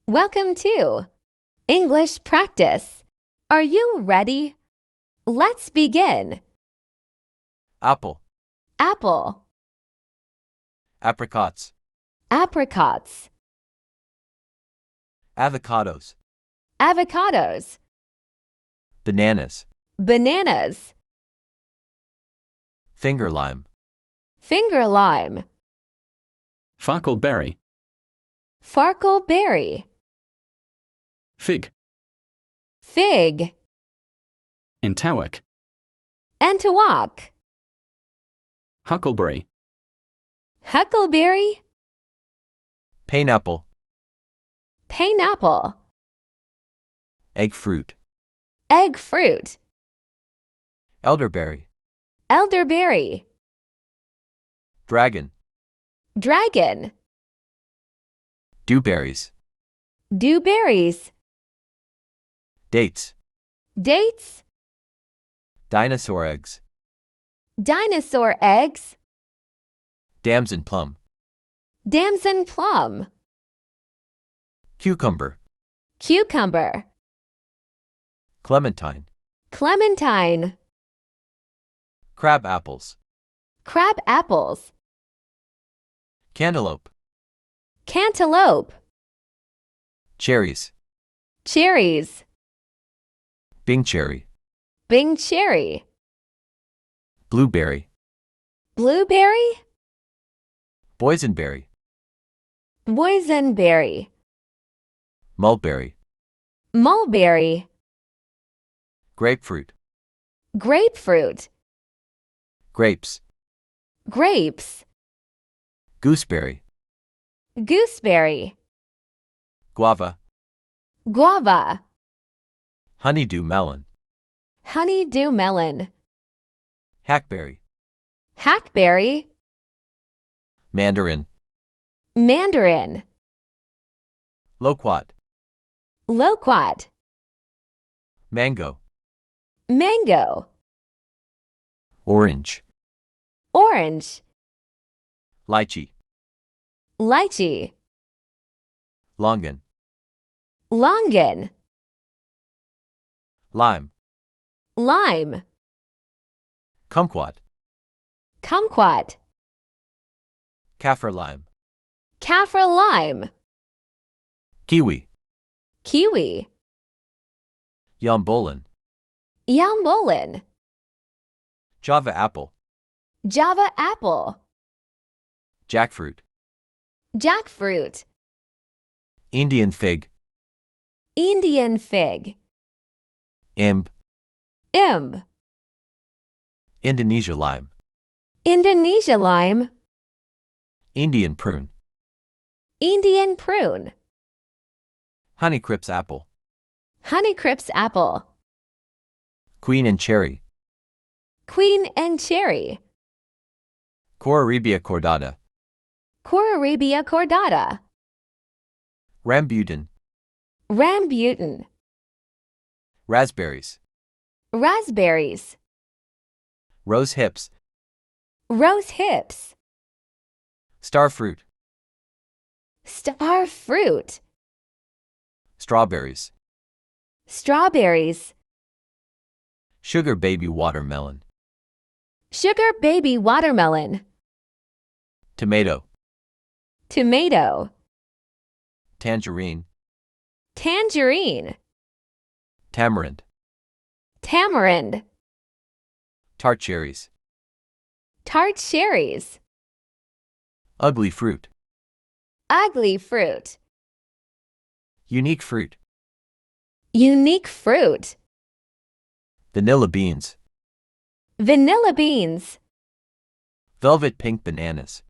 Welcome to English Practice. Are you ready? Let's begin. Apple, Apple, apricots, apricots, avocados, avocados, bananas, bananas, finger lime, finger lime, Farkleberry, farkleberry, fig, fig, entauak, entauak, huckleberry, huckleberry, pineapple, pineapple, egg fruit, egg fruit, elderberry, elderberry, dragon, dragon, dewberries, dewberries, dates, dates, dinosaur eggs, dinosaur eggs, damson plum, damson plum, cucumber, cucumber, clementine, clementine, crab apples, crab apples, cantaloupe, cantaloupe, cherries, cherries, Bing cherry, Bing cherry, blueberry, blueberry, boysenberry, boysenberry, mulberry, mulberry, grapefruit, grapefruit, grapes, grapes, gooseberry, gooseberry, guava, guava, honeydew melon, honeydew melon, hackberry, hackberry, mandarin, mandarin, loquat, loquat, mango, mango, orange, orange, lychee, lychee, longan, longan, lime, lime, kumquat, kumquat, kaffir lime, kaffir lime, kiwi, kiwi, yambolin, yambolin, java apple, java apple, jackfruit, jackfruit, Indian fig, Indian fig, imb, imb, Indonesia lime, Indonesia lime, Indian prune, Indian prune, honeycrisp apple, Honeycrisp apple, queen and cherry, queen and cherry, Corarebia cordata, Corarebia cordata, rambutan, rambutan, raspberries, raspberries, rose hips, rose hips, star fruit, star fruit, strawberries, strawberries, sugar baby watermelon, sugar baby watermelon, tomato, tomato, tangerine, tangerine, tamarind, tamarind, tart cherries, tart cherries, ugly fruit, ugly fruit, unique fruit, unique fruit, vanilla beans, vanilla beans, velvet pink bananas,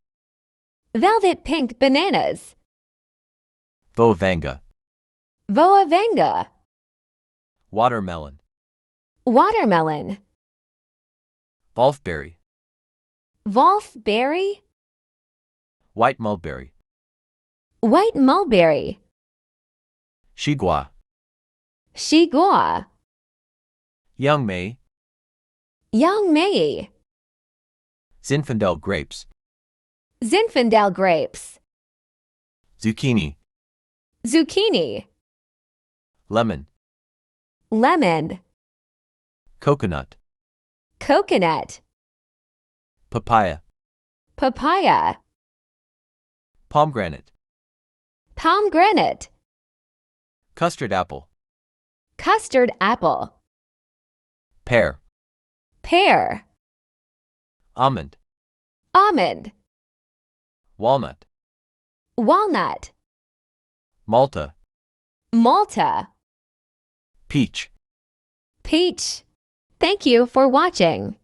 velvet pink bananas, voavanga, voavanga, watermelon, watermelon, wolfberry, wolfberry, white mulberry, white mulberry, shigua, shigua, young may, young may, Zinfandel grapes, Zinfandel grapes, zucchini, zucchini, lemon, lemon, coconut, coconut, papaya, papaya, pomegranate, pomegranate, custard apple, custard apple, pear, pear, almond, almond, walnut, walnut, malta, malta, peach. peach. Thank you for watching.